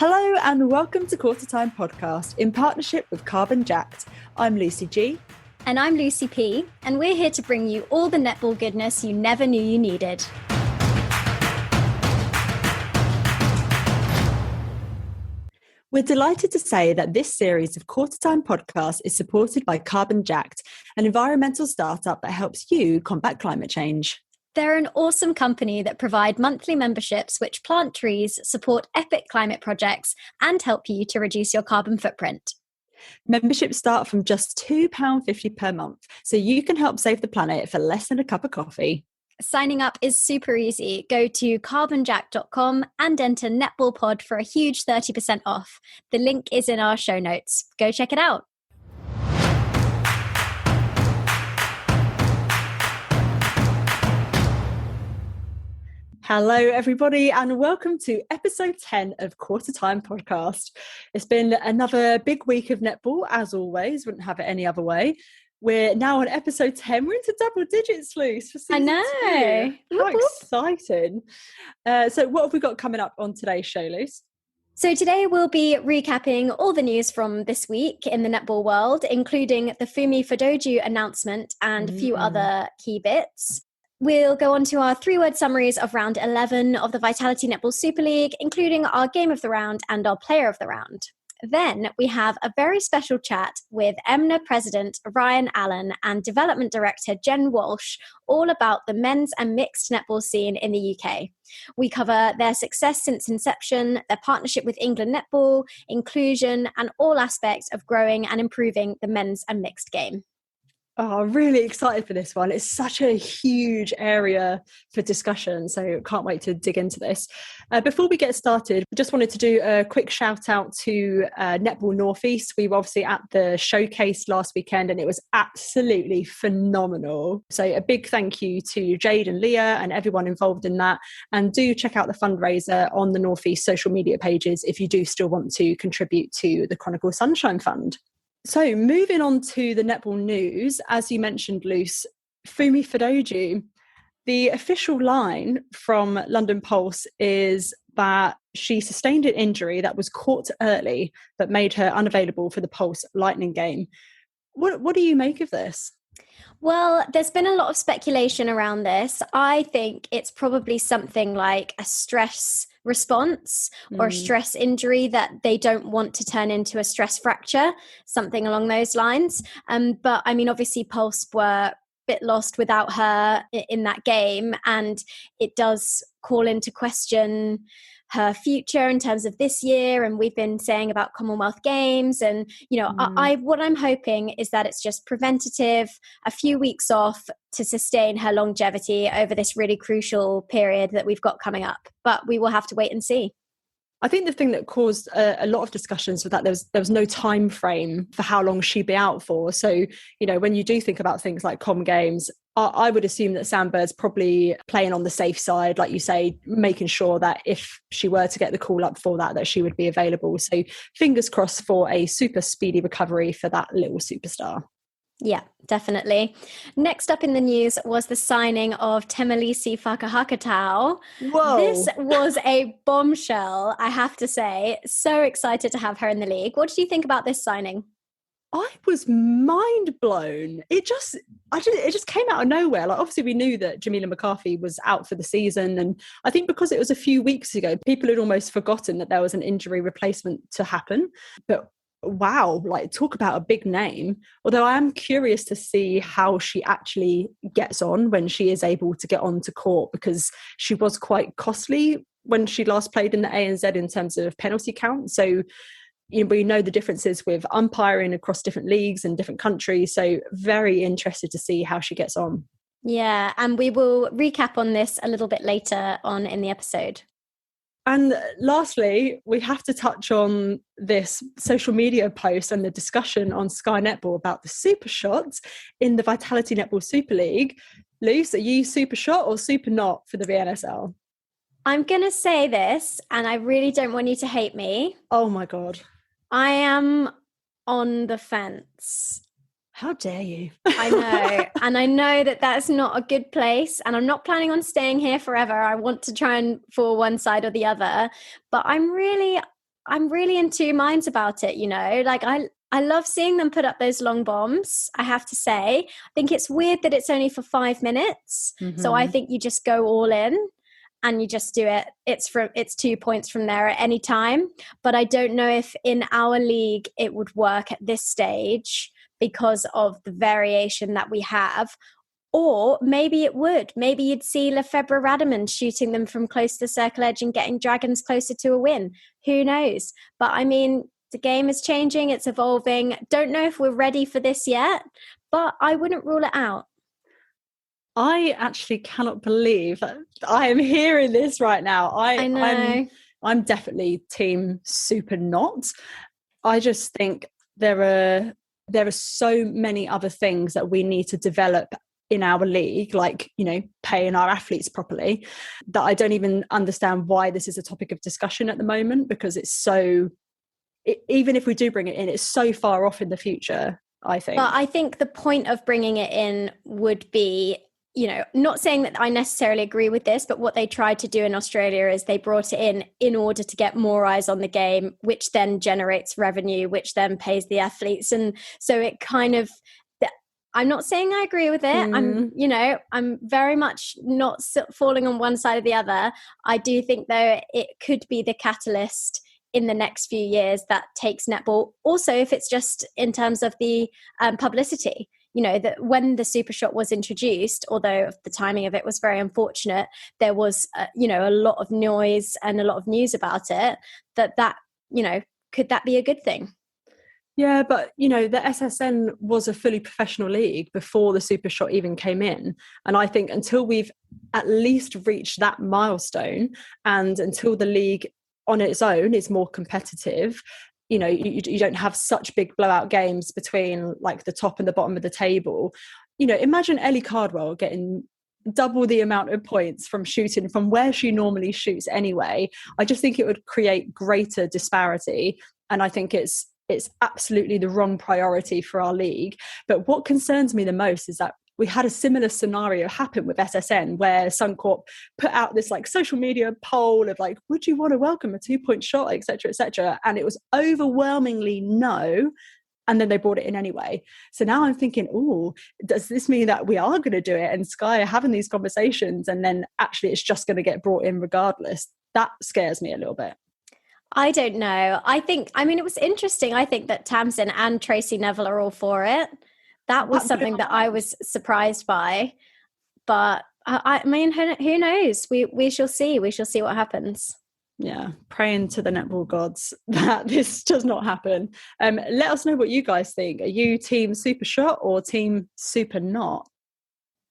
Hello and welcome to Qtr Time podcast in partnership with Carbon Jacked. I'm Lucy G. And I'm Lucy P. And we're here to bring you all the netball goodness you never knew you needed. We're delighted to say that this series of Qtr Time podcasts is supported by Carbon Jacked, an environmental startup that helps you combat climate change. They're an awesome company that provide monthly memberships which plant trees, support epic climate projects, and help you to reduce your carbon footprint. Memberships start from just £2.50 per month, so you can help save the planet for less than a cup of coffee. Signing up is super easy. Go to carbonjack.com and enter NetballPod for a huge 30% off. The link is in our show notes. Go check it out. Hello, everybody, and welcome to episode 10 of Qtr Time podcast. It's been another big week of netball, as always. Wouldn't have it any other way. We're now on episode 10. We're into double digits, Luce, for season 2. How exciting. So what have we got coming up on today's show, Luce? So today we'll be recapping all the news from this week in the netball world, including the Funmi Fadoju announcement and a few other key bits. We'll go on to our 3-word summaries of round 11 of the Vitality Netball Superleague, including our game of the round and our player of the round. Then we have a very special chat with EMMNA President Ryan Allan and Development Director Jen Walsh, all about the men's and mixed netball scene in the UK. We cover their success since inception, their partnership with England Netball, inclusion, and all aspects of growing and improving the men's and mixed game. Oh, I'm really excited for this one. It's such a huge area for discussion, so can't wait to dig into this. Before we get started, I just wanted to do a quick shout out to Netball Northeast. We were obviously at the showcase last weekend and it was absolutely phenomenal. So a big thank you to Jade and Leah and everyone involved in that. And do check out the fundraiser on the Northeast social media pages if you do still want to contribute to the Chronicle Sunshine Fund. So moving on to the netball news, as you mentioned, Luce, Funmi Fadoju, the official line from London Pulse is that she sustained an injury that was caught early but made her unavailable for the Pulse Lightning game. What do you make of this? Well, there's been a lot of speculation around this. I think it's probably something like a stress response or a stress injury that they don't want to turn into a stress fracture, something along those lines. But I mean, obviously Pulse were a bit lost without her in that game, and it does call into question her future in terms of this year, and we've been saying about Commonwealth Games, and what I'm hoping is that it's just preventative, a few weeks off to sustain her longevity over this really crucial period that we've got coming up, but we will have to wait and see. I think the thing that caused a lot of discussions was that there was no time frame for how long she'd be out for. So, when you do think about things like Com Games, I would assume that Sandbird's probably playing on the safe side, like you say, making sure that if she were to get the call up for that she would be available. So fingers crossed for a super speedy recovery for that little superstar. Yeah, definitely. Next up in the news was the signing of Temalisi Fakahokotau. Whoa. This was a bombshell, I have to say. So excited to have her in the league. What did you think about this signing? I was mind blown. It just came out of nowhere. Like, obviously we knew that Jamila McCarthy was out for the season, and I think because it was a few weeks ago, people had almost forgotten that there was an injury replacement to happen. But wow, like, talk about a big name. Although I am curious to see how she actually gets on when she is able to get onto court, because she was quite costly when she last played in the ANZ in terms of penalty count. So we know the differences with umpiring across different leagues and different countries. So very interested to see how she gets on. Yeah, and we will recap on this a little bit later on in the episode. And lastly, we have to touch on this social media post and the discussion on Sky Netball about the super shots in the Vitality Netball Superleague. Luce, are you super shot or super not for the VNSL? I'm going to say this, and I really don't want you to hate me. Oh my God. I am on the fence. How dare you? I know. And I know that that's not a good place. And I'm not planning on staying here forever. I want to try and fall one side or the other. But I'm really I'm really in two minds about it, like I love seeing them put up those long bombs, I have to say. I think it's weird that it's only for 5 minutes. Mm-hmm. So I think you just go all in and you just do it. It's 2 points from there at any time. But I don't know if in our league it would work at this stage because of the variation that we have. Or maybe it would. Maybe you'd see Lefebvre Radaman shooting them from close to the circle edge and getting Dragons closer to a win. Who knows? But I mean, the game is changing. It's evolving. Don't know if we're ready for this yet, but I wouldn't rule it out. I actually cannot believe that I am hearing this right now. I know. I'm definitely team super not. I just think there are so many other things that we need to develop in our league, like, paying our athletes properly, that I don't even understand why this is a topic of discussion at the moment, because even if we do bring it in, it's so far off in the future, I think. But I think the point of bringing it in would be, not saying that I necessarily agree with this, but what they tried to do in Australia is they brought it in order to get more eyes on the game, which then generates revenue, which then pays the athletes. And so it kind of, I'm not saying I agree with it. I'm very much not falling on one side or the other. I do think, though, it could be the catalyst in the next few years that takes netball. Also, if it's just in terms of the publicity, that when the Super Shot was introduced, although the timing of it was very unfortunate, there was, a lot of noise and a lot of news about it, that could that be a good thing? Yeah, but, the SSN was a fully professional league before the Super Shot even came in. And I think until we've at least reached that milestone, and until the league on its own is more competitive, you don't have such big blowout games between like the top and the bottom of the table. Imagine Ellie Cardwell getting double the amount of points from shooting from where she normally shoots anyway. I just think it would create greater disparity. And I think it's absolutely the wrong priority for our league. But what concerns me the most is that we had a similar scenario happen with SSN, where Suncorp put out this like social media poll of like, would you want to welcome a 2-point shot, etc., etc., and it was overwhelmingly no. And then they brought it in anyway. So now I'm thinking, does this mean that we are going to do it and Sky are having these conversations, and then actually it's just going to get brought in regardless? That scares me a little bit. I don't know. It was interesting. I think that Tamsin and Tracy Neville are all for it. That was something that I was surprised by. But who knows? We shall see. We shall see what happens. Yeah, praying to the netball gods that this does not happen. Let us know what you guys think. Are you team Super Shot or team Super Not?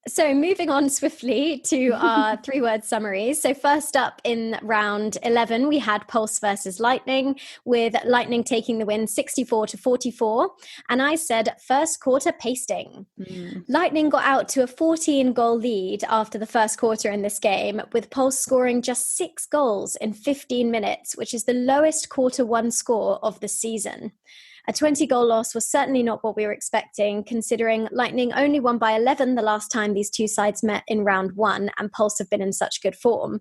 So moving on swiftly to our 3-word summaries. So first up in round 11, we had Pulse versus Lightning, with Lightning taking the win 64-44. And I said first quarter pasting. Lightning got out to a 14-goal lead after the first quarter in this game, with Pulse scoring just 6 goals in 15 minutes, which is the lowest quarter one score of the season. A 20-goal loss was certainly not what we were expecting, considering Lightning only won by 11 the last time these two sides met in round 1, and Pulse have been in such good form.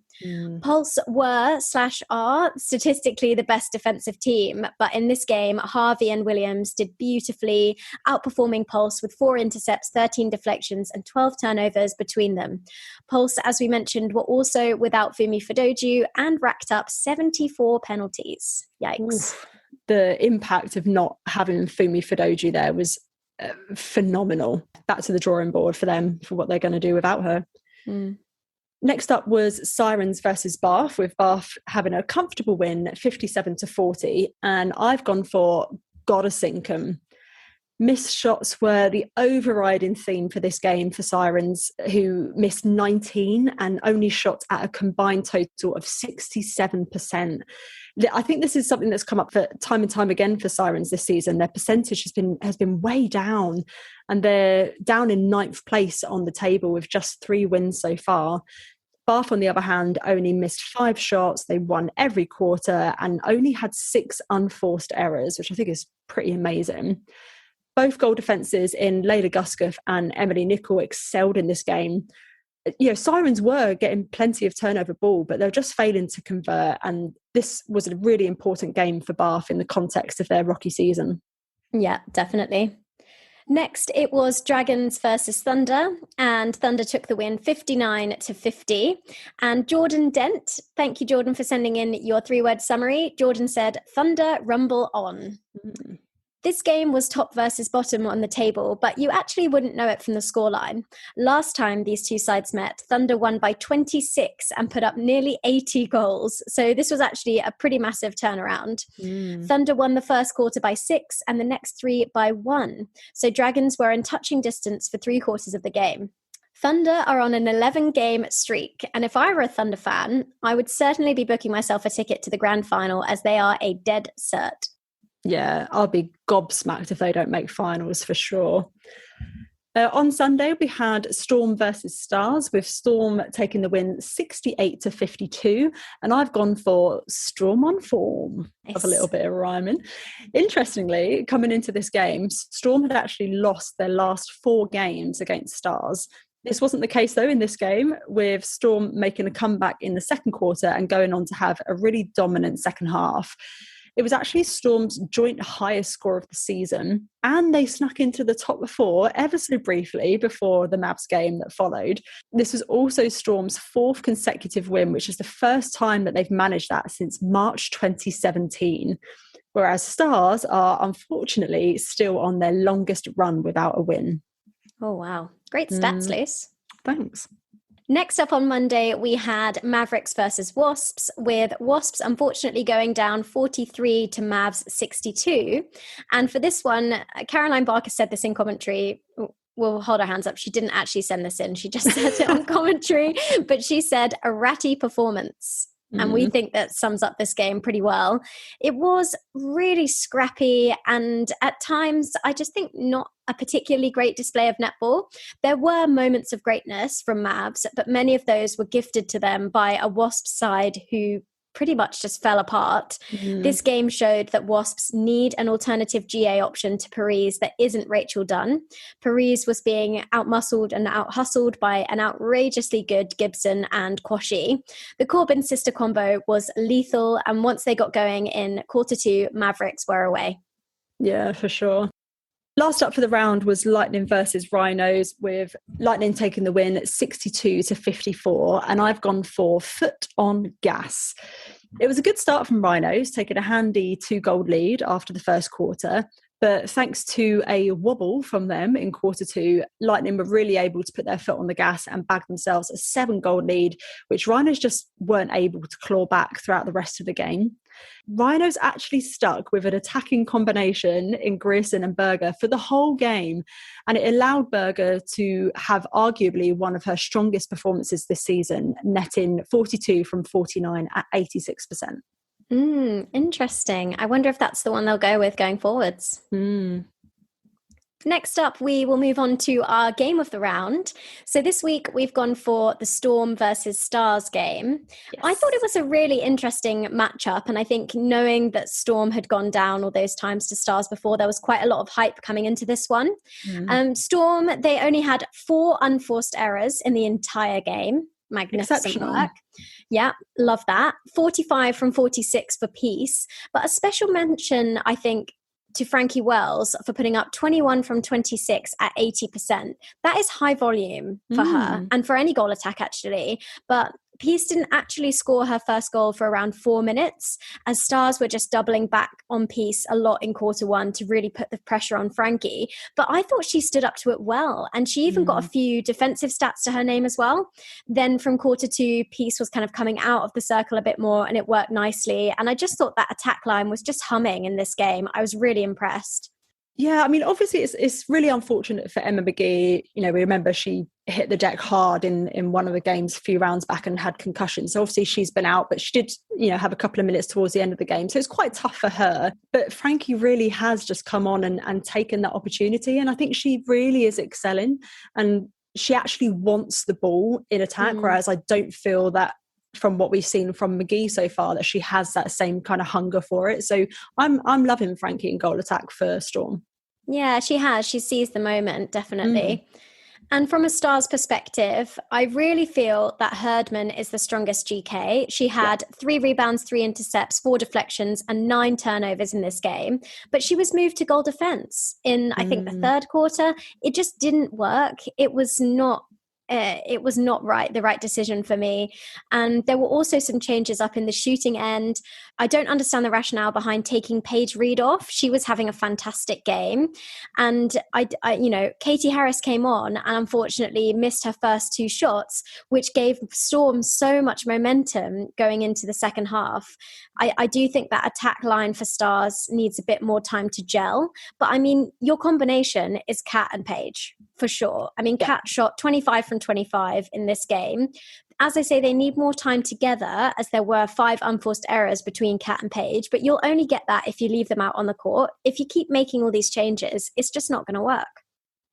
Pulse were/are statistically the best defensive team, but in this game, Harvey and Williams did beautifully, outperforming Pulse with 4 intercepts, 13 deflections, and 12 turnovers between them. Pulse, as we mentioned, were also without Funmi Fadoju and racked up 74 penalties. Yikes. Oof. The impact of not having Funmi Fadoju there was phenomenal. Back to the drawing board for them for what they're going to do without her. Next up was Sirens versus Bath, with Bath having a comfortable win, 57-40. And I've gone for gotta sink 'em. Missed shots were the overriding theme for this game for Sirens, who missed 19 and only shot at a combined total of 67%. I think this is something that's come up for time and time again for Sirens this season. Their percentage has been way down, and they're down in 9th place on the table with just 3 wins so far. Bath, on the other hand, only missed 5 shots. They won every quarter and only had 6 unforced errors, which I think is pretty amazing. Both goal defences in Layla Guskov and Emily Nicol excelled in this game. Sirens were getting plenty of turnover ball, but they were just failing to convert. And this was a really important game for Bath in the context of their rocky season. Yeah, definitely. Next, it was Dragons versus Thunder, and Thunder took the win 59-50. And Jordan Dent, thank you, Jordan, for sending in your 3-word summary. Jordan said, Thunder rumble on. Mm. This game was top versus bottom on the table, but you actually wouldn't know it from the scoreline. Last time these two sides met, Thunder won by 26 and put up nearly 80 goals. So this was actually a pretty massive turnaround. Thunder won the first quarter by 6 and the next 3 by 1. So Dragons were in touching distance for 3 quarters of the game. Thunder are on an 11-game streak, and if I were a Thunder fan, I would certainly be booking myself a ticket to the grand final, as they are a dead cert. Yeah, I'll be gobsmacked if they don't make finals for sure. On Sunday, we had Storm versus Stars, with Storm taking the win 68-52. And I've gone for Storm on form. Nice. Of a little bit of rhyming. Interestingly, coming into this game, Storm had actually lost their last 4 games against Stars. This wasn't the case, though, in this game, with Storm making a comeback in the second quarter and going on to have a really dominant second half. It was actually Storm's joint highest score of the season, and they snuck into the top 4 ever so briefly before the Mavs game that followed. This was also Storm's 4th consecutive win, which is the first time that they've managed that since March 2017, whereas Stars are unfortunately still on their longest run without a win. Oh, wow. Great stats, Luce. Thanks. Next up on Monday, we had Mavericks versus Wasps, with Wasps unfortunately going down 43 to Mavs 62. And for this one, Caroline Barker said this in commentary. We'll hold our hands up. She didn't actually send this in. She just said it on commentary, but she said a ratty performance. And we think that sums up this game pretty well. It was really scrappy, and at times, I just think not a particularly great display of netball. There were moments of greatness from Mavs, but many of those were gifted to them by a Wasps side who pretty much just fell apart. This game showed that Wasps need an alternative GA option to Paris that isn't Rachel Dunn. Paris was being outmuscled and out-hustled by an outrageously good Gibson and Quashie. The Corbin sister combo was lethal, and once they got going in quarter 2, Mavericks were away. Yeah, for sure. Last up for the round was Lightning versus Rhinos, with Lightning taking the win 62-54, and I've gone for foot on gas. It was a good start from Rhinos, taking a handy 2-goal lead after the first quarter, but thanks to a wobble from them in quarter 2, Lightning were really able to put their foot on the gas and bag themselves a 7-goal lead, which Rhinos just weren't able to claw back throughout the rest of the game. Rhinos actually stuck with an attacking combination in Grierson and Berger for the whole game, and it allowed Berger to have arguably one of her strongest performances this season, netting 42 from 49 at 86%. Interesting. I wonder if that's the one they'll go with going forwards. Next up, we will move on to our game of the round. So this week, we've gone for the Storm versus Stars game. Yes. I thought it was a really interesting matchup. And I think knowing that Storm had gone down all those times to Stars before, there was quite a lot of hype coming into this one. Storm, they only had 4 unforced errors in the entire game. Magnificent work. Yeah, love that. 45 from 46 for Peace. But a special mention, I think, to Frankie Wells for putting up 21 from 26 at 80%. That is high volume for her and for any goal attack, actually. But Peace didn't actually score her first goal for around 4 minutes, as Stars were just doubling back on Peace a lot in quarter 1 to really put the pressure on Frankie. But I thought she stood up to it well, and she even got a few defensive stats to her name as well. Then from quarter 2, Peace was kind of coming out of the circle a bit more, and it worked nicely. And I just thought that attack line was just humming in this game. I was really impressed. Yeah, I mean, obviously it's really unfortunate for Emma McGee. You know, we remember she hit the deck hard in one of the games a few rounds back and had concussion. So obviously she's been out, but she did, have a couple of minutes towards the end of the game. So it's quite tough for her. But Frankie really has just come on and taken that opportunity. And I think she really is excelling. And she actually wants the ball in attack, whereas I don't feel that from what we've seen from McGee so far, that she has that same kind of hunger for it. So I'm loving Frankie in goal attack for Storm. Yeah, she has. She seized the moment, definitely. And from a Stars perspective, I really feel that Herdman is the strongest GK. She had 3 rebounds, 3 intercepts, 4 deflections, and 9 turnovers in this game. But she was moved to goal defense in, I think, the third quarter. It just didn't work. It was not the right decision for me. And there were also some changes up in the shooting end. I don't understand the rationale behind taking Paige Reed off. She was having a fantastic game. And Katie Harris came on and unfortunately missed her first 2 shots, which gave Storm so much momentum going into the second half. I do think that attack line for Stars needs a bit more time to gel. But I mean, your combination is Kat and Paige, for sure. I mean, Kat shot 25 from 25 in this game. As I say, they need more time together, as there were 5 unforced errors between Kat and Paige, but you'll only get that if you leave them out on the court. If you keep making all these changes, it's just not going to work.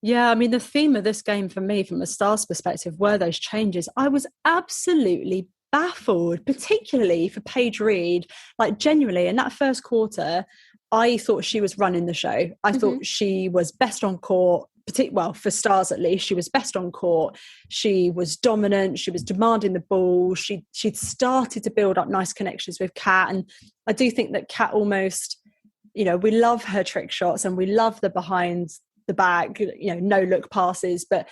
Yeah, I mean, the theme of this game for me, from a Stars perspective, were those changes. I was absolutely baffled, particularly for Paige Reed. Like, genuinely, in that first quarter, I thought she was running the show. I thought she was best on court. Well, for Stars at least, she was best on court. She was dominant. She was demanding the ball. She'd started to build up nice connections with Kat. And I do think that Kat almost, we love her trick shots and we love the behind the back, no look passes. But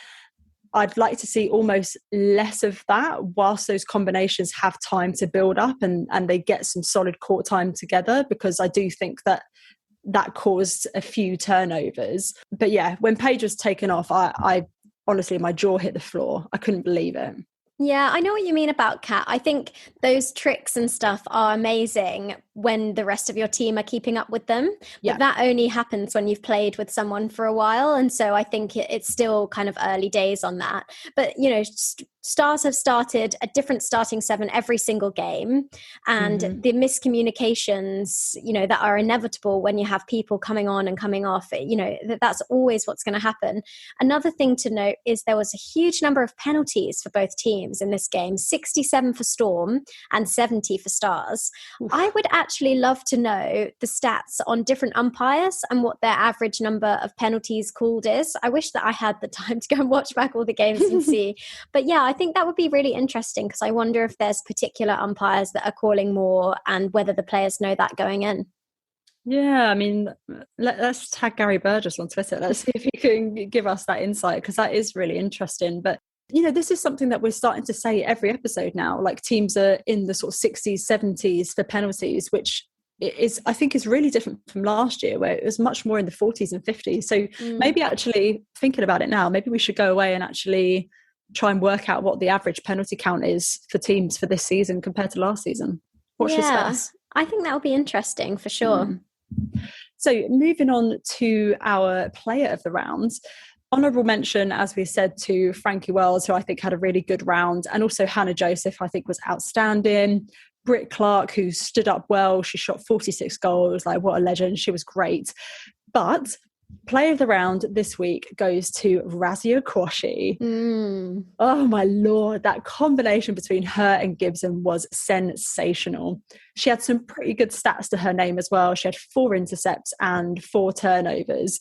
I'd like to see almost less of that whilst those combinations have time to build up and they get some solid court time together, because I do think that caused a few turnovers. But yeah, when Paige was taken off, I honestly, my jaw hit the floor. I couldn't believe it. Yeah, I know what you mean about Kat. I think those tricks and stuff are amazing when the rest of your team are keeping up with them. But that only happens when you've played with someone for a while. And so I think it's still kind of early days on that. But, Stars have started a different starting 7 every single game. And the miscommunications, that are inevitable when you have people coming on and coming off, that's always what's going to happen. Another thing to note is there was a huge number of penalties for both teams in this game, 67 for Storm and 70 for Stars. Oof. I would actually love to know the stats on different umpires and what their average number of penalties called is. I wish that I had the time to go and watch back all the games and see. But yeah, I think that would be really interesting, because I wonder if there's particular umpires that are calling more and whether the players know that going in. Yeah, I mean, let's tag Gary Burgess on Twitter. Let's see if he can give us that insight, because that is really interesting. But this is something that we're starting to say every episode now. Like, teams are in the sort of 60s, 70s for penalties, which I think is really different from last year, where it was much more in the 40s and 50s. So maybe actually thinking about it now, maybe we should go away and actually try and work out what the average penalty count is for teams for this season compared to last season. Watch this space. I think that would be interesting for sure. So moving on to our player of the rounds. Honourable mention, as we said, to Frankie Wells, who I think had a really good round, and also Hannah Joseph, I think was outstanding. Britt Clark, who stood up well, she shot 46 goals, like what a legend, she was great. But player of the round this week goes to Razia Quashie. Oh my lord, that combination between her and Gibson was sensational. She had some pretty good stats to her name as well. She had 4 intercepts and 4 turnovers.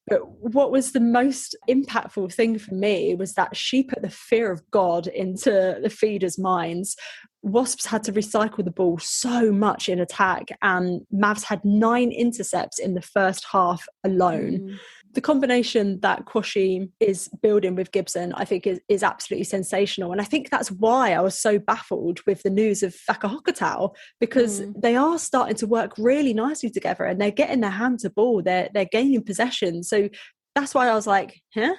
But what was the most impactful thing for me was that she put the fear of God into the feeders' minds. Wasps had to recycle the ball so much in attack, and Mavs had 9 intercepts in the first half alone. The combination that Quashie is building with Gibson, I think, is absolutely sensational. And I think that's why I was so baffled with the news of Fakahokotau, because they are starting to work really nicely together and they're getting their hands to ball. They're gaining possession. So that's why I was like, huh?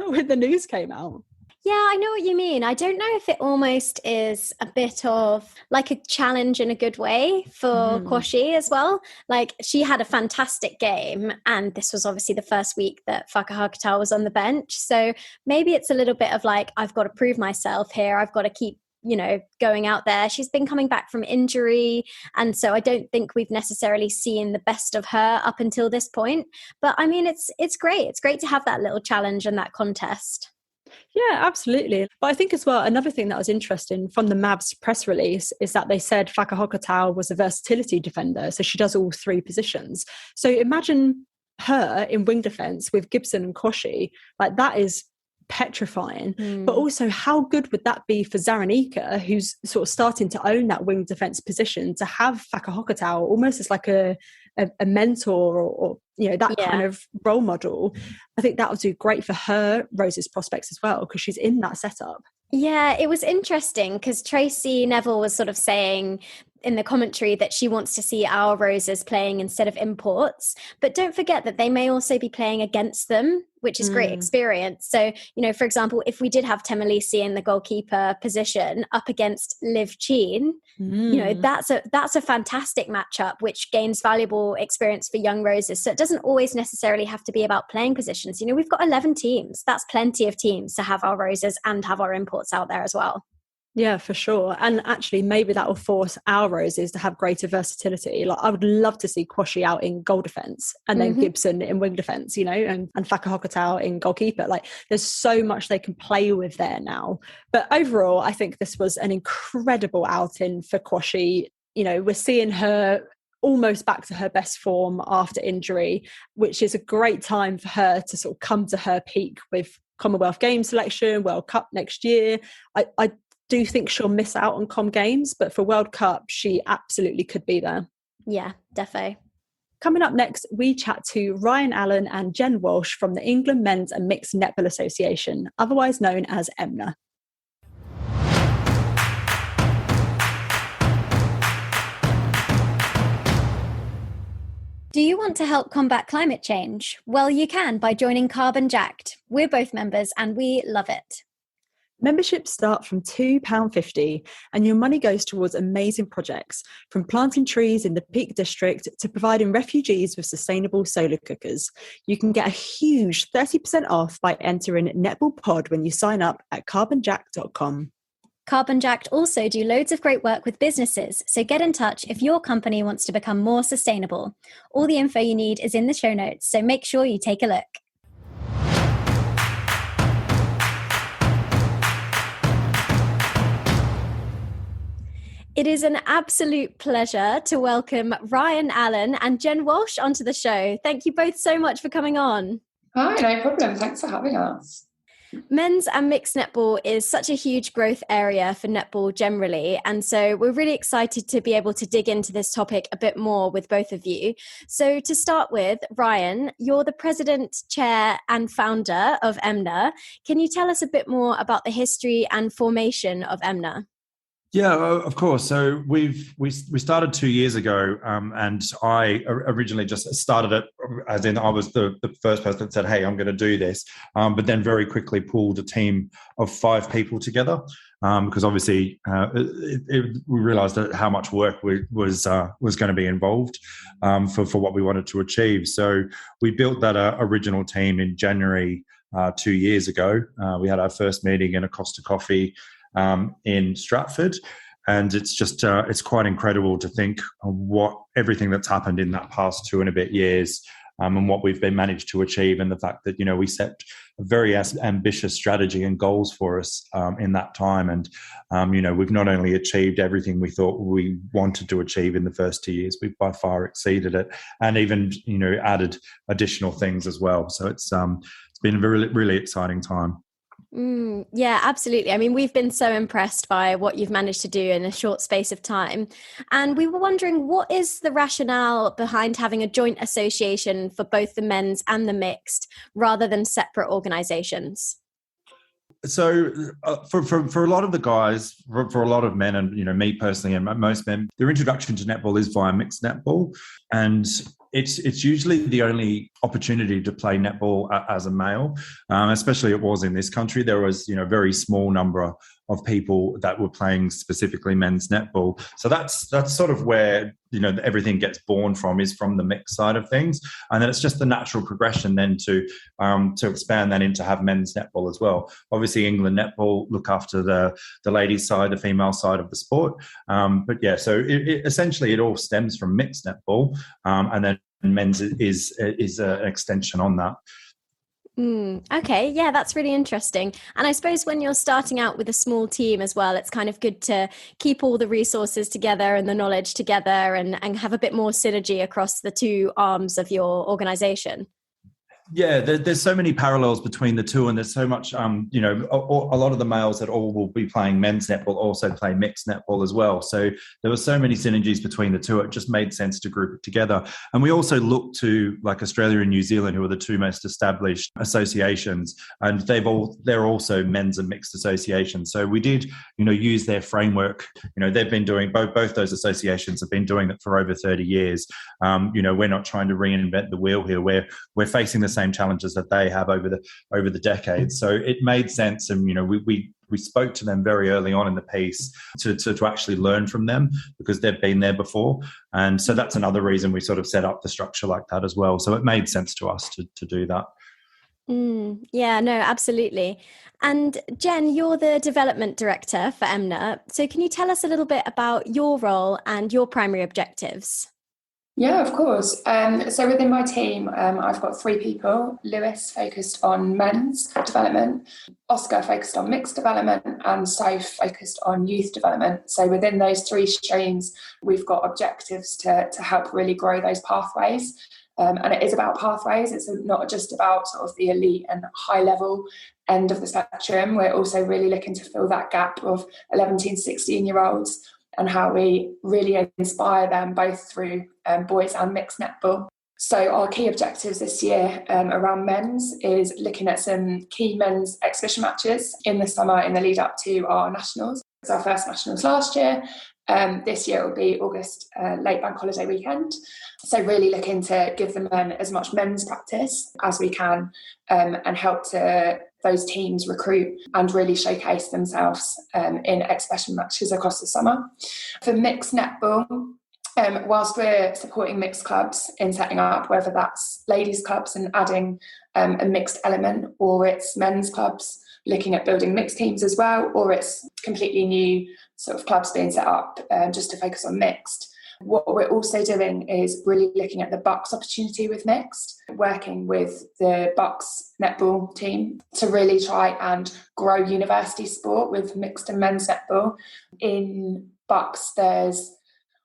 When the news came out. Yeah, I know what you mean. I don't know if it almost is a bit of like a challenge in a good way for Quashie as well. Like, she had a fantastic game, and this was obviously the first week that Fakahokotau was on the bench. So maybe it's a little bit of like, I've got to prove myself here. I've got to keep, going out there. She's been coming back from injury, and so I don't think we've necessarily seen the best of her up until this point. But I mean, it's great. It's great to have that little challenge and that contest. Yeah, absolutely. But I think as well, another thing that was interesting from the Mavs press release is that they said Fakahokotau was a versatility defender. So she does all 3 positions. So imagine her in wing defence with Gibson and Quashie. Like, that is petrifying. But also, how good would that be for Zaranika, who's sort of starting to own that wing defence position, to have Fakahokotau almost as like a mentor or that kind of role model? I think that would do great for her Rose's prospects as well, because she's in that setup. Yeah, it was interesting because Tracy Neville was sort of saying in the commentary that she wants to see our Roses playing instead of imports. But don't forget that they may also be playing against them, which is great experience. So, for example, if we did have Temalisi in the goalkeeper position up against Liv Cheen, that's a fantastic matchup, which gains valuable experience for young Roses. So it doesn't always necessarily have to be about playing positions. We've got 11 teams. That's plenty of teams to have our Roses and have our imports out there as well. Yeah, for sure. And actually, maybe that will force our Roses to have greater versatility. Like, I would love to see Kwashi out in goal defence and then Gibson in wing defence, and Fakahokotau in goalkeeper. Like, there's so much they can play with there now. But overall, I think this was an incredible outing for Kwashi. We're seeing her almost back to her best form after injury, which is a great time for her to sort of come to her peak with Commonwealth Games selection, World Cup next year. I do think she'll miss out on Com Games, but for World Cup, she absolutely could be there. Yeah, defo. Coming up next, we chat to Ryan Allan and Jen Walsh from the England Men's and Mixed Netball Association, otherwise known as EMMNA. Do you want to help combat climate change? Well, you can by joining Carbon Jacked. We're both members and we love it. Memberships start from £2.50 and your money goes towards amazing projects, from planting trees in the Peak District to providing refugees with sustainable solar cookers. You can get a huge 30% off by entering Netball Pod when you sign up at carbonjack.com. Carbon Jacked also do loads of great work with businesses, so get in touch if your company wants to become more sustainable. All the info you need is in the show notes, so make sure you take a look. It is an absolute pleasure to welcome Ryan Allan and Jen Walsh onto the show. Thank you both so much for coming on. Hi, no problem. Thanks for having us. Men's and mixed netball is such a huge growth area for netball generally. And so we're really excited to be able to dig into this topic a bit more with both of you. So to start with, Ryan, you're the president, chair and founder of EMMNA. Can you tell us a bit more about the history and formation of EMMNA? Yeah, of course. So we started 2 years ago, and I originally just started it as in I was the first person that said, "Hey, I'm going to do this," but then very quickly pulled a team of 5 people together because obviously we realised that how much work was going to be involved for what we wanted to achieve. So we built that original team in January 2 years ago. We had our first meeting in a Costa Coffee in Stratford, and it's just it's quite incredible to think of what everything that's happened in that past 2 and a bit years, and what we've been managed to achieve, and the fact that we set a very ambitious strategy and goals for us in that time, and we've not only achieved everything we thought we wanted to achieve in the first 2 years, we've by far exceeded it, and even added additional things as well. So it's been a really, really exciting time. Yeah, absolutely. I mean, we've been so impressed by what you've managed to do in a short space of time. And we were wondering, what is the rationale behind having a joint association for both the men's and the mixed rather than separate organisations? So for a lot of the guys, for a lot of men, and me personally and most men, their introduction to netball is via mixed netball, and it's usually the only opportunity to play netball as a male, especially it was in this country. There was a very small number of people that were playing specifically men's netball. So that's sort of where everything gets born from, is from the mixed side of things, and then it's just the natural progression then to expand that into have men's netball as well. Obviously, England Netball look after the ladies' side, the female side of the sport, but yeah. So essentially, it all stems from mixed netball, and then men's is an extension on that. Okay, yeah, that's really interesting. And I suppose when you're starting out with a small team as well, it's kind of good to keep all the resources together and the knowledge together and have a bit more synergy across the 2 arms of your organisation. Yeah, there's so many parallels between the two, and there's so much, a lot of the males that all will be playing men's netball also play mixed netball as well. So there were so many synergies between the two. It just made sense to group it together. And we also looked to like Australia and New Zealand, who are the two most established associations, and they're also men's and mixed associations. So we did, use their framework. They've been doing both those associations have been doing it for over 30 years. We're not trying to reinvent the wheel here. We're facing the same challenges that they have over the decades. So it made sense, and we spoke to them very early on in the piece to actually learn from them, because they've been there before. And so that's another reason we sort of set up the structure like that as well. So it made sense to us to do that. Yeah, no, absolutely. And Jen, you're the development director for EMMNA. So can you tell us a little bit about your role and your primary objectives? Yeah, of course. So within my team, I've got 3 people. Lewis focused on men's development, Oscar focused on mixed development, and Soph focused on youth development. So within those 3 streams, we've got objectives to help really grow those pathways. And it is about pathways. It's not just about sort of the elite and high level end of the spectrum. We're also really looking to fill that gap of 11 to 16-year-olds, and how we really inspire them both through boys and mixed netball. So our key objectives this year around men's is looking at some key men's exhibition matches in the summer in the lead up to our nationals. It was our first nationals last year. This year it will be August, late bank holiday weekend. So really looking to give the men as much men's practice as we can, and help to those teams recruit and really showcase themselves in exhibition matches across the summer. For mixed netball, whilst we're supporting mixed clubs in setting up, whether that's ladies clubs and adding a mixed element, or it's men's clubs looking at building mixed teams as well, or it's completely new sort of clubs being set up just to focus on mixed. What we're also doing is really looking at the Bucks opportunity with mixed, working with the Bucks netball team to really try and grow university sport with mixed and men's netball. In Bucks, there's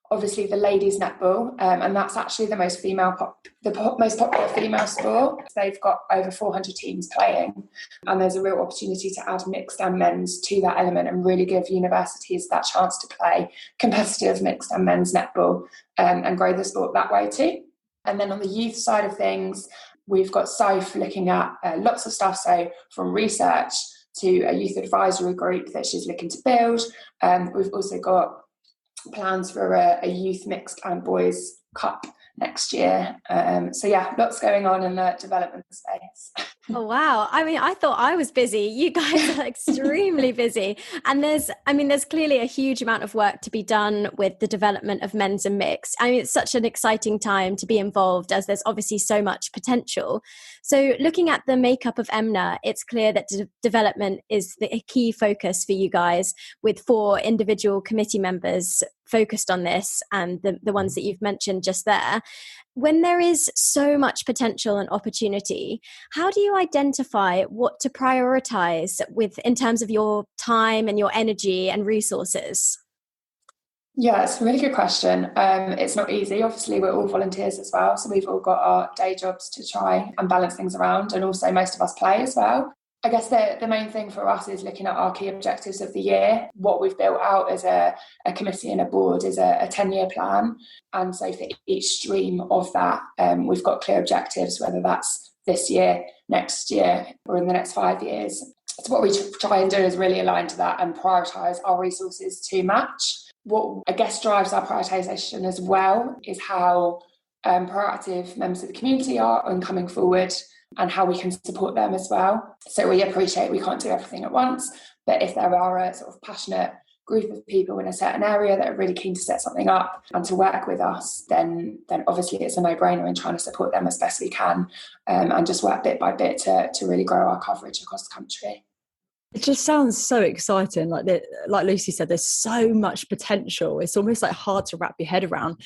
obviously the ladies netball, and that's actually the most most popular female sport. They've got over 400 teams playing, and there's a real opportunity to add mixed and men's to that element and really give universities that chance to play competitive mixed and men's netball, and grow the sport that way too. And then on the youth side of things, we've got Soph looking at lots of stuff, so from research to a youth advisory group that she's looking to build. We've also got plans for a youth mixed and boys cup next year. So yeah, lots going on in the development space. Oh wow. I mean, I thought I was busy. You guys are extremely busy. And there's clearly a huge amount of work to be done with the development of men's and mixed. I mean, it's such an exciting time to be involved, as there's obviously so much potential. So looking at the makeup of EMMNA, it's clear that development is the key focus for you guys, with 4 individual committee members focused on this, and the ones that you've mentioned just there. When there is so much potential and opportunity, how do you identify what to prioritize in terms of your time and your energy and resources? Yeah, it's a really good question. It's not easy. Obviously, we're all volunteers as well, so we've all got our day jobs to try and balance things around, and also most of us play as well. I guess the main thing for us is looking at our key objectives of the year. What we've built out as a committee and a board is a 10-year plan. And so for each stream of that, we've got clear objectives, whether that's this year, next year, or in the next 5 years. So what we try and do is really align to that and prioritise our resources to match. What I guess drives our prioritisation as well is how proactive members of the community are in coming forward, and how we can support them as well. So we appreciate we can't do everything at once, but if there are a sort of passionate group of people in a certain area that are really keen to set something up and to work with us, then obviously it's a no-brainer in trying to support them as best we can, and just work bit by bit to really grow our coverage across the country. It just sounds so exciting. Like Lucy said, there's so much potential. It's almost like hard to wrap your head around.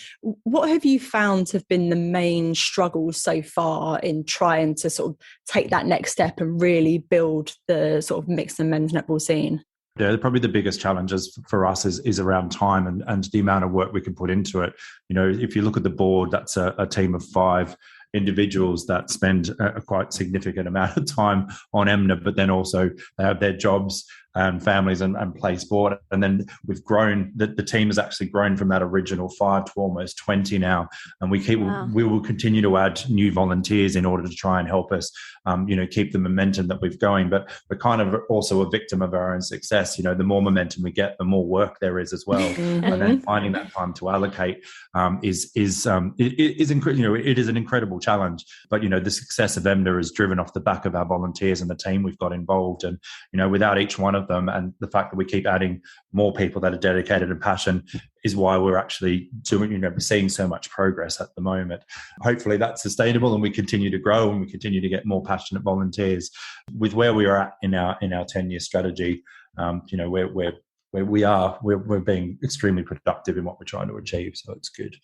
What have you found have been the main struggles so far in trying to sort of take that next step and really build the sort of mixed and men's netball scene? Yeah, probably the biggest challenges for us is around time and the amount of work we can put into it. You know, if you look at the board, that's a team of 5. individuals that spend a quite significant amount of time on EMMNA, but then also they have their jobs and families and play sport. And then we've grown, the team has actually grown from that original 5 to almost 20 now. And we will continue to add new volunteers in order to try and help us, keep the momentum that we've going. But we're kind of also a victim of our own success. The more momentum we get, the more work there is as well. And then finding that time to allocate is an incredible challenge. But, the success of EMMNA is driven off the back of our volunteers and the team we've got involved. And, without each one of them, and the fact that we keep adding more people that are dedicated and passionate is why we're actually seeing so much progress at the moment. Hopefully that's sustainable and we continue to grow and we continue to get more passionate volunteers. With where we are at in our 10-year strategy, we're being extremely productive in what we're trying to achieve. So it's good.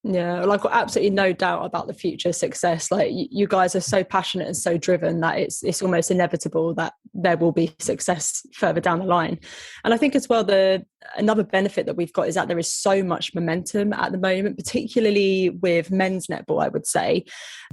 Yeah, well, I've got absolutely no doubt about the future success. Like, you guys are so passionate and so driven that it's almost inevitable that there will be success further down the line. And I think as well, another benefit that we've got is that there is so much momentum at the moment, particularly with men's netball, I would say.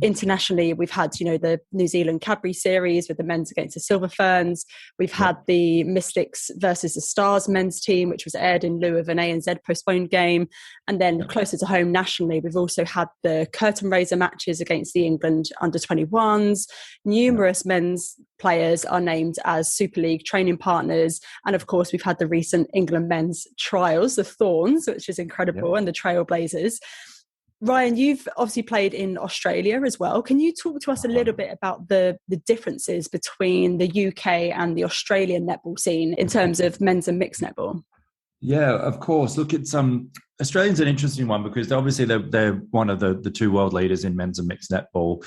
Internationally, we've had, the New Zealand Cadbury series with the men's against the Silver Ferns. We've had the Mystics versus the Stars men's team, which was aired in lieu of an ANZ postponed game. And then closer to home nationally, we've also had the curtain raiser matches against the England under-21s. Numerous men's players are named as Super League training partners. And of course, we've had the recent England men's trials, the Thorns, which is incredible, and the Trailblazers. Ryan, you've obviously played in Australia as well. Can you talk to us a little bit about the differences between the UK and the Australian netball scene in terms of men's and mixed netball? Yeah, of course. Look, it's Australia's an interesting one because obviously they're one of the two world leaders in men's and mixed netball.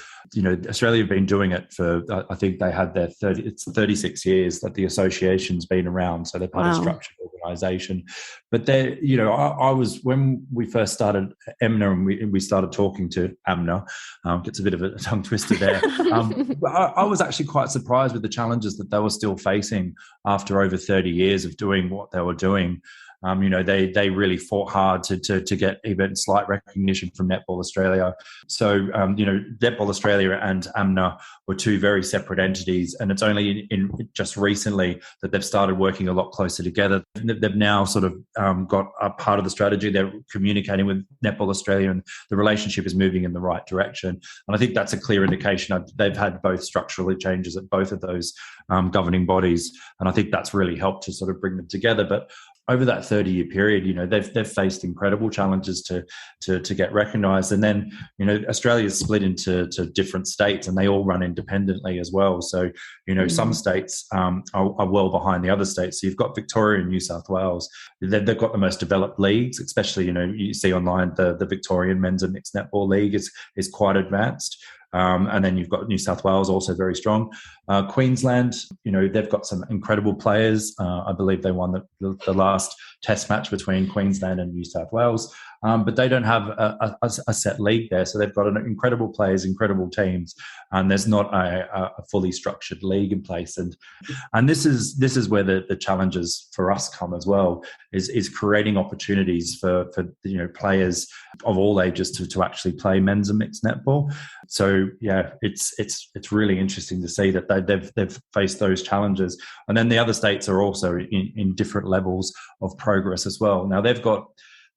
Australia have been doing it for, I think they had their 36 years that the association's been around. So they've had a structured organisation. But I was, when we first started EMMNA and we started talking to EMMNA, gets a bit of a tongue twister there. I was actually quite surprised with the challenges that they were still facing after over 30 years of doing what they were doing. They really fought hard to get even slight recognition from Netball Australia. So, Netball Australia and EMMNA were two very separate entities, and it's only in just recently that they've started working a lot closer together. They've now sort of got a part of the strategy. They're communicating with Netball Australia, and the relationship is moving in the right direction. And I think that's a clear indication they've had both structural changes at both of those governing bodies, and I think that's really helped to sort of bring them together. But over that 30-year period, they've faced incredible challenges to get recognised. And then, Australia's split into different states, and they all run independently as well. So, some states are well behind the other states. So you've got Victoria and New South Wales. They've got the most developed leagues, especially, you see online the Victorian Men's and Mixed Netball League is quite advanced. And then you've got New South Wales also very strong. Queensland, they've got some incredible players. I believe they won the last test match between Queensland and New South Wales. But they don't have a set league there. So they've got incredible players, incredible teams, and there's not a fully structured league in place. And this is where the challenges for us come as well, is creating opportunities for players of all ages to actually play men's and mixed netball. So yeah, it's really interesting to see that they've faced those challenges. And then the other states are also in different levels of progress as well. Now they've got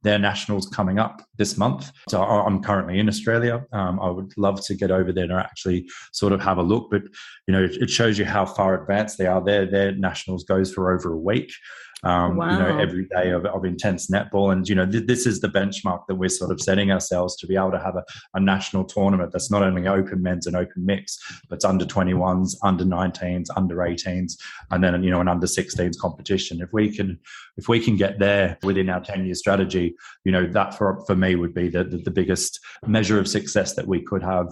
their nationals coming up this month. So I'm currently in Australia. I would love to get over there and actually sort of have a look, but it shows you how far advanced they are. Their nationals goes for over a week. Every day of intense netball. And, this is the benchmark that we're sort of setting ourselves to be able to have a national tournament that's not only open men's and open mixed, but it's under 21s, under 19s, under 18s, and then, an under 16s competition. If we can get there within our 10-year strategy, that for me would be the biggest measure of success that we could have,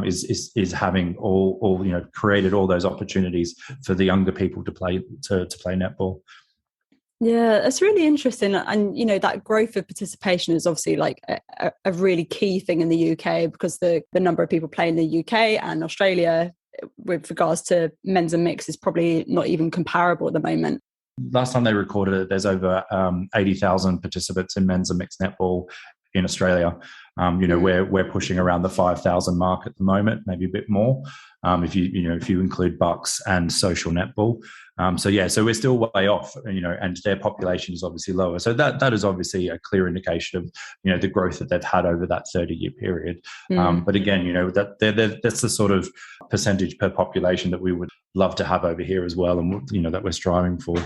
is having all created all those opportunities for the younger people to play netball. Yeah, it's really interesting. And, that growth of participation is obviously like a really key thing in the UK, because the number of people playing in the UK and Australia with regards to men's and mixed is probably not even comparable at the moment. Last time they recorded it, there's over 80,000 participants in men's and mixed netball in Australia. We're pushing around the 5,000 mark at the moment, maybe a bit more, if you include Bucks and social netball. So we're still way off, and their population is obviously lower. So that is obviously a clear indication of, the growth that they've had over that 30-year period. But again, that's the sort of percentage per population that we would love to have over here as well, and, that we're striving for.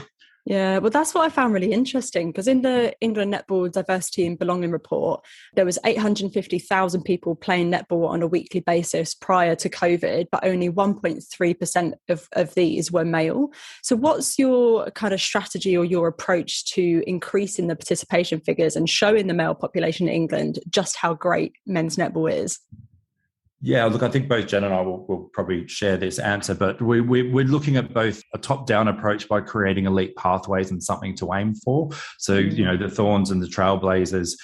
Yeah, well, that's what I found really interesting, because in the England Netball Diversity and Belonging Report, there was 850,000 people playing netball on a weekly basis prior to COVID, but only 1.3% of these were male. So what's your kind of strategy or your approach to increasing the participation figures and showing the male population in England just how great men's netball is? Yeah, look, I think both Jen and I will probably share this answer, but we're looking at both a top-down approach by creating elite pathways and something to aim for. So, the Thorns and the Trailblazers,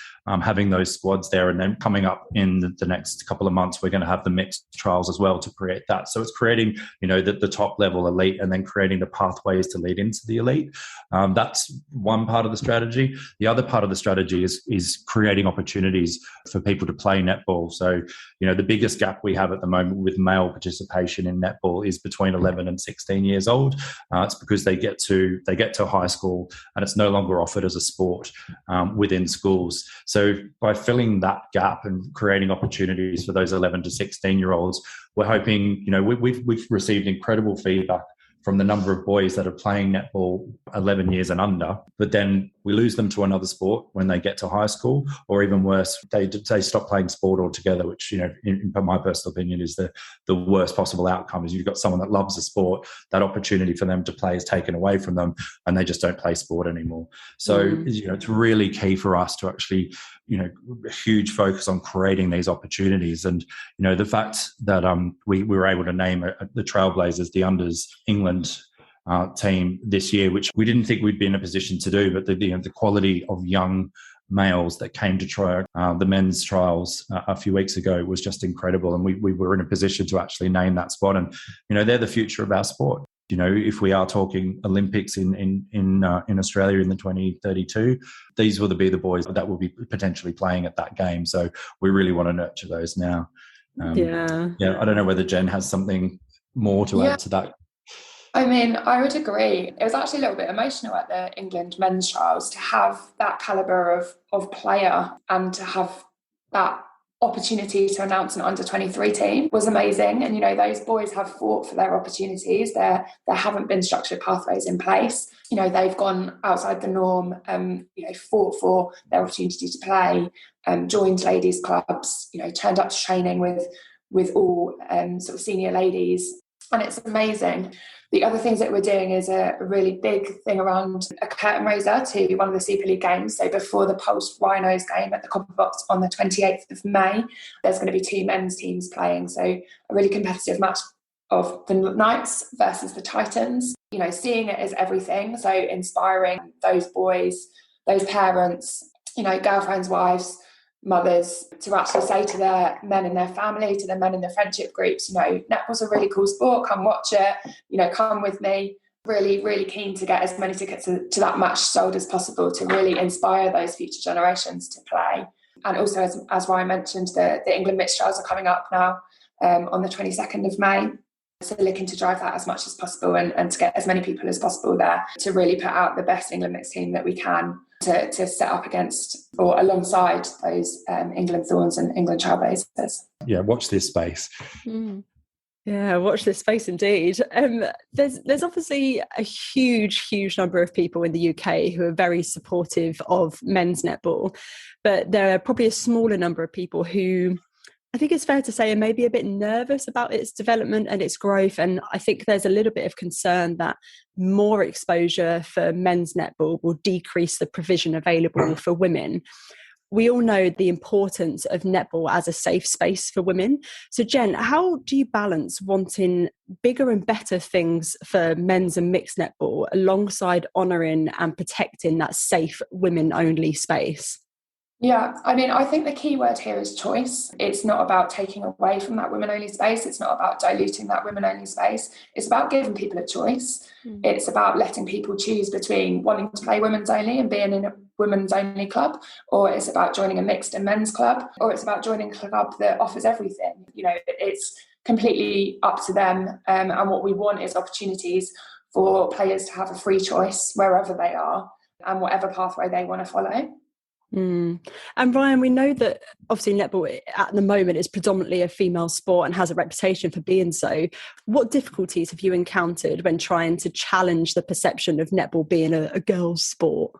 having those squads there, and then coming up in the next couple of months, we're going to have the mixed trials as well to create that. So it's creating, the top level elite, and then creating the pathways to lead into the elite. That's one part of the strategy. The other part of the strategy is creating opportunities for people to play netball. So, the biggest gap we have at the moment with male participation in netball is between 11 and 16 years old. It's because they get to high school and it's no longer offered as a sport within schools. So by filling that gap and creating opportunities for those 11 to 16-year-olds, we're hoping, we've received incredible feedback from the number of boys that are playing netball 11 years and under, but then we lose them to another sport when they get to high school, or even worse, they stop playing sport altogether, which, in my personal opinion, is the worst possible outcome. Is you've got someone that loves the sport, that opportunity for them to play is taken away from them, and they just don't play sport anymore. So, it's really key for us to actually, a huge focus on creating these opportunities. And, the fact that we were able to name the Trailblazers, the Unders England team this year, which we didn't think we'd be in a position to do, but the quality of young males that came to try the men's trials a few weeks ago was just incredible. And we were in a position to actually name that spot. And, they're the future of our sport. If we are talking Olympics in Australia in the 2032, these will be the boys that will be potentially playing at that game. So we really want to nurture those now. I don't know whether Jen has something more to add to that. I mean, I would agree. It was actually a little bit emotional at the England men's trials to have that calibre of player, and to have that opportunity to announce an under-23 team was amazing. And, those boys have fought for their opportunities. There haven't been structured pathways in place. They've gone outside the norm, fought for their opportunity to play, joined ladies' clubs, turned up to training with all sort of senior ladies. And it's amazing. The other things that we're doing is a really big thing around a curtain raiser to one of the Super League games. So before the Pulse Rhinos game at the Copper Box on the 28th of May, there's going to be two men's teams playing. So a really competitive match of the Knights versus the Titans. Seeing it as everything. So inspiring those boys, those parents, girlfriends, wives, mothers, to actually say to their men in their family, to the men in their friendship groups, netball's a really cool sport, come watch it, come with me. Really, really keen to get as many tickets to that match sold as possible, to really inspire those future generations to play. And also, as Ryan mentioned, the England mixed trials are coming up now on the 22nd of May. So looking to drive that as much as possible and to get as many people as possible there to really put out the best England mixed team that we can to set up against or alongside those England Thorns and England Trailblazers. Yeah, watch this space. Yeah, watch this space indeed. There's obviously a huge number of people in the UK who are very supportive of men's netball, but there are probably a smaller number of people who, I think it's fair to say, are maybe a bit nervous about its development and its growth. And I think there's a little bit of concern that more exposure for men's netball will decrease the provision available for women. We all know the importance of netball as a safe space for women. So Jen, how do you balance wanting bigger and better things for men's and mixed netball alongside honouring and protecting that safe women-only space? Yeah, I mean, I think the key word here is choice. It's not about taking away from that women-only space. It's not about diluting that women-only space. It's about giving people a choice. It's about letting people choose between wanting to play women's only and being women's only club, or it's about joining a mixed and men's club, or it's about joining a club that offers everything. It's completely up to them. And what we want is opportunities for players to have a free choice wherever they are and whatever pathway they want to follow. And Ryan, we know that obviously netball at the moment is predominantly a female sport and has a reputation for being so. What difficulties have you encountered when trying to challenge the perception of netball being a girls' sport?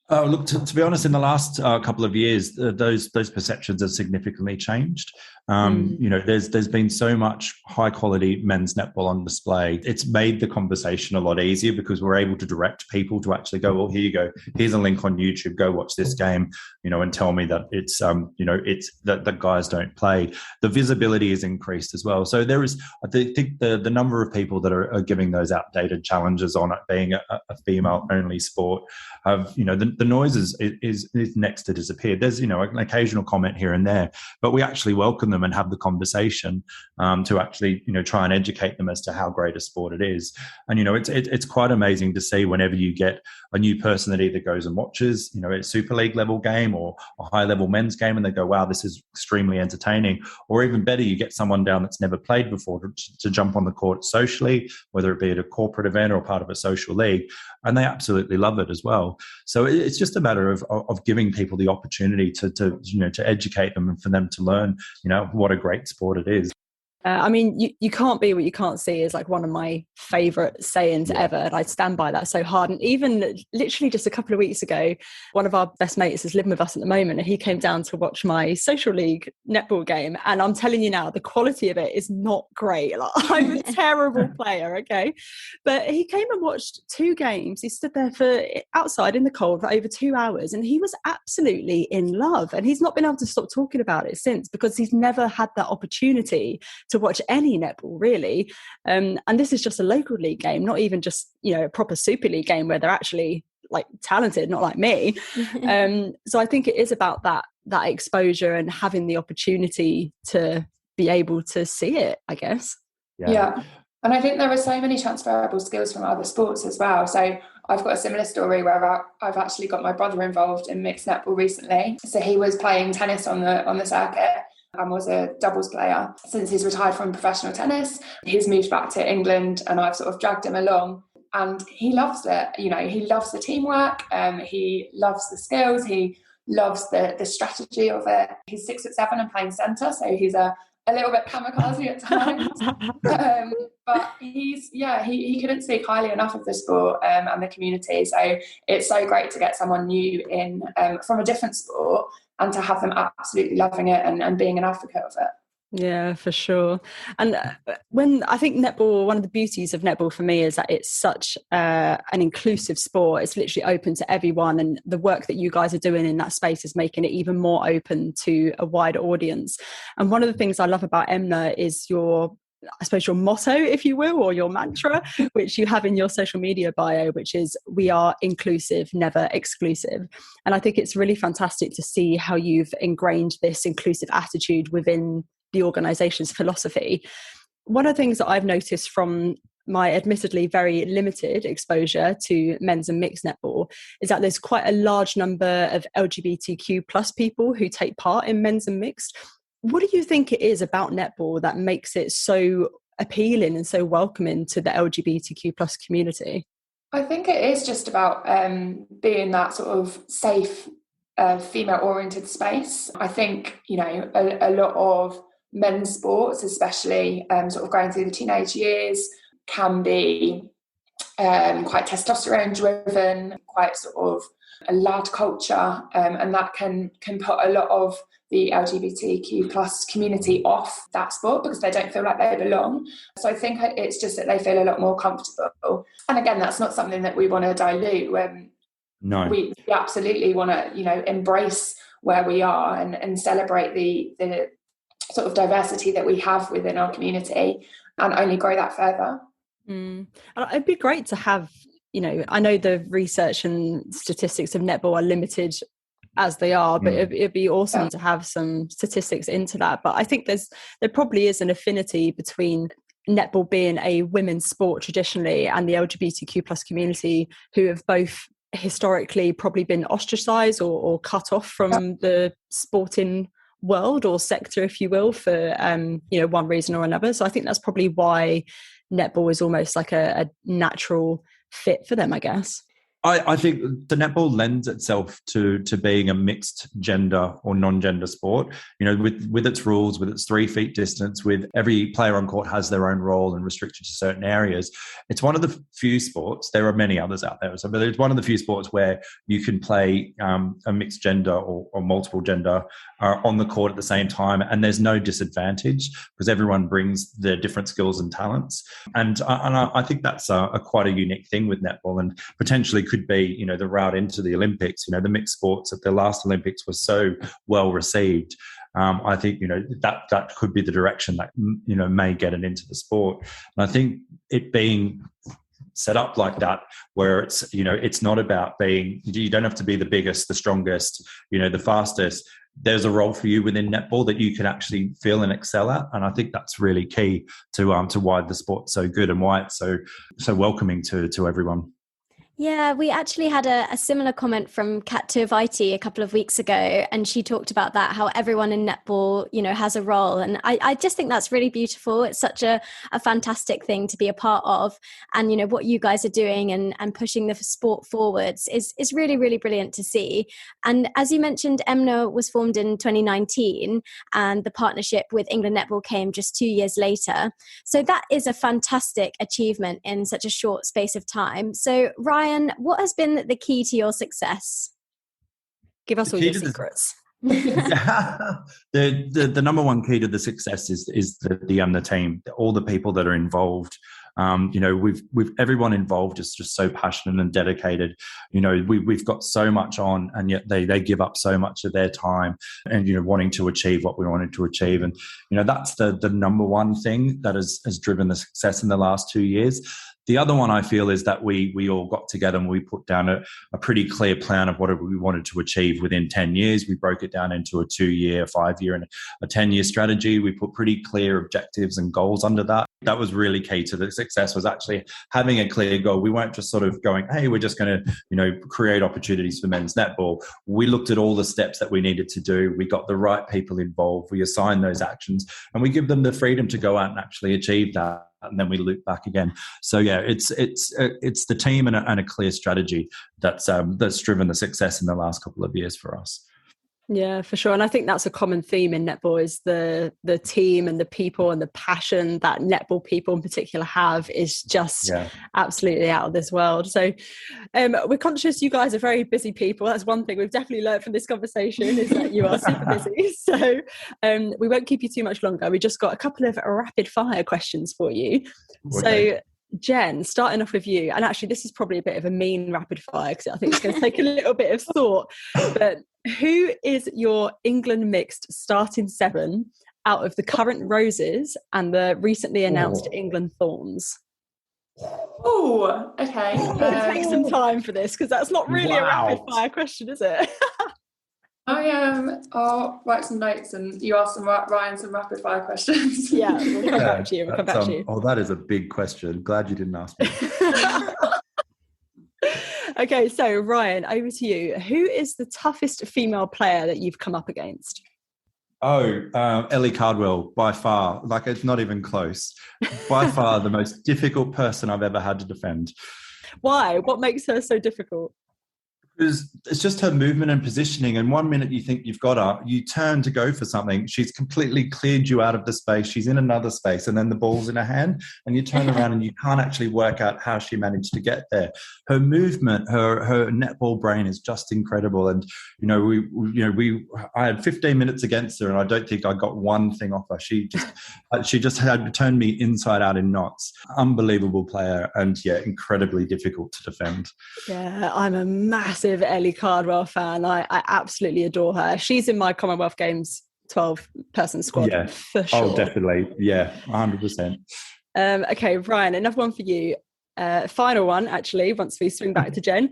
Look, to be honest, in the last couple of years, those perceptions have significantly changed. There's been so much high quality men's netball on display. It's made the conversation a lot easier because we're able to direct people to actually go, well, here you go. Here's a link on YouTube. Go watch this game, and tell me that it's that the guys don't play. The visibility is increased as well. So there is, I think the number of people that are giving those outdated challenges on it being a female only sport have, the noise is next to disappear. There's, an occasional comment here and there, but we actually welcome them and have the conversation to actually, try and educate them as to how great a sport it is. And, it's quite amazing to see whenever you get a new person that either goes and watches, a Super League level game or a high level men's game, and they go, wow, this is extremely entertaining. Or even better, you get someone down that's never played before to jump on the court socially, whether it be at a corporate event or part of a social league, and they absolutely love it as well. So it's just a matter of giving people the opportunity to educate them and for them to learn, what a great sport it is. You can't be what you can't see is like one of my favourite sayings ever, and I stand by that so hard. And even literally just a couple of weeks ago, one of our best mates is living with us at the moment, and he came down to watch my social league netball game, and I'm telling you now, the quality of it is not great. Like, I'm a terrible player, okay? But he came and watched 2 games. He stood there for outside in the cold for over 2 hours, and he was absolutely in love, and he's not been able to stop talking about it since, because he's never had that opportunity to watch any netball really, and this is just a local league game, not even just a proper Super League game where they're actually like talented, not like me. So I think it is about that exposure and having the opportunity to be able to see it, I guess. Yeah. And I think there are so many transferable skills from other sports as well. So I've got a similar story where I've actually got my brother involved in mixed netball recently. So he was playing tennis on the circuit and was a doubles player. Since he's retired from professional tennis, he's moved back to England, and I've sort of dragged him along, and he loves it. He loves the teamwork, he loves the skills, he loves the strategy of it. He's 6'7" and playing centre, so he's a little bit kamikaze at times. But he couldn't speak highly enough of the sport and the community. So it's so great to get someone new in from a different sport, and to have them absolutely loving it and being an advocate of it. Yeah, for sure. And when I think netball, one of the beauties of netball for me is that it's such an inclusive sport. It's literally open to everyone, and the work that you guys are doing in that space is making it even more open to a wider audience. And one of the things I love about EMMNA is your motto, if you will, or your mantra, which you have in your social media bio, which is "We are inclusive, never exclusive." And I think it's really fantastic to see how you've ingrained this inclusive attitude within the organisation's philosophy. One of the things that I've noticed from my admittedly very limited exposure to men's and mixed netball is that there's quite a large number of LGBTQ plus people who take part in men's and mixed. What do you think it is about netball that makes it so appealing and so welcoming to the LGBTQ plus community? I think it is just about being that sort of safe, female-oriented space. I think, a lot of men's sports, especially sort of going through the teenage years, can be quite testosterone-driven, quite sort of a lad culture, and that can put a lot of the LGBTQ plus community off that sport because they don't feel like they belong. So I think it's just that they feel a lot more comfortable. And again, that's not something that we want to dilute. No. We absolutely want to, embrace where we are and celebrate the sort of diversity that we have within our community and only grow that further. And it'd be great to have, I know the research and statistics of netball are limited as they are, but it'd be awesome to have some statistics into that. But I think there probably is an affinity between netball being a women's sport traditionally and the LGBTQ plus community, who have both historically probably been ostracized or cut off from the sporting world or sector, if you will, for one reason or another. So I think that's probably why netball is almost like a natural fit for them, I guess. I think the netball lends itself to being a mixed gender or non-gender sport, with its rules, with its 3 feet distance, with every player on court has their own role and restricted to certain areas. It's one of the few sports, there are many others out there, but it's one of the few sports where you can play a mixed gender or multiple gender on the court at the same time, and there's no disadvantage because everyone brings their different skills and talents. And I think that's quite a unique thing with netball, and potentially could be, the route into the Olympics. The mixed sports at the last Olympics was so well received. I think, that could be the direction that, may get it into the sport. And I think it being set up like that, where it's, it's not about being, you don't have to be the biggest, the strongest, the fastest. There's a role for you within netball that you can actually feel and excel at. And I think that's really key to why the sport's so good and why it's so welcoming to everyone. Yeah, we actually had a similar comment from Qtr Time a couple of weeks ago, and she talked about that, how everyone in netball, has a role. And I just think that's really beautiful. It's such a fantastic thing to be a part of. And, what you guys are doing and pushing the sport forwards is really, really brilliant to see. And as you mentioned, EMMNA was formed in 2019, and the partnership with England Netball came just 2 years later. So that is a fantastic achievement in such a short space of time. So Ryan, what has been the key to your success? Give us all your secrets. The number one key to the success is the EMMNA team, all the people that are involved. We've everyone involved is just so passionate and dedicated. We've got so much on, and yet they give up so much of their time and wanting to achieve what we wanted to achieve. And that's the number one thing that has driven the success in the last 2 years. The other one I feel is that we all got together and we put down a pretty clear plan of what we wanted to achieve within 10 years. We broke it down into a 2-year, 5-year and a 10-year strategy. We put pretty clear objectives and goals under that. That was really key to the success, was actually having a clear goal. We weren't just sort of going, hey, we're just going to, create opportunities for men's netball. We looked at all the steps that we needed to do. We got the right people involved. We assigned those actions and we give them the freedom to go out and actually achieve that. And then we loop back again. So yeah, it's the team and a clear strategy that's driven the success in the last couple of years for us. Yeah, for sure. And I think that's a common theme in netball, is the team and the people and the passion that netball people in particular have is just absolutely out of this world. So we're conscious you guys are very busy people. That's one thing we've definitely learned from this conversation, is that you are super busy. So we won't keep you too much longer. We just got a couple of rapid fire questions for you. Okay. So Jen, starting off with you, and actually this is probably a bit of a mean rapid fire because I think it's going to take a little bit of thought, but who is your England mixed starting 7 out of the current Roses and the recently announced England Thorns? Oh, okay. Take some time for this because that's not really a rapid fire question, is it? I'll write some notes and you ask Ryan some rapid fire questions. Yeah, we'll come back to you. Oh, that is a big question. Glad you didn't ask me. Okay, so Ryan, over to you. Who is the toughest female player that you've come up against? Ellie Cardwell, by far. Like, it's not even close. By far the most difficult person I've ever had to defend. Why? What makes her so difficult? Because it's just her movement and positioning. And 1 minute you think you've got her, you turn to go for something. She's completely cleared you out of the space. She's in another space, and then the ball's in her hand, and you turn around and you can't actually work out how she managed to get there. Her movement, her netball brain is just incredible. And I had 15 minutes against her, and I don't think I got one thing off her. She just had turned me inside out in knots. Unbelievable player, and incredibly difficult to defend. Yeah, I'm a massive Ellie Cardwell fan. I absolutely adore her. She's in my Commonwealth Games 12-person squad for sure. Oh, definitely. Yeah, 100%. Okay, Ryan, another one for you. Final one, actually, once we swing back to Jen.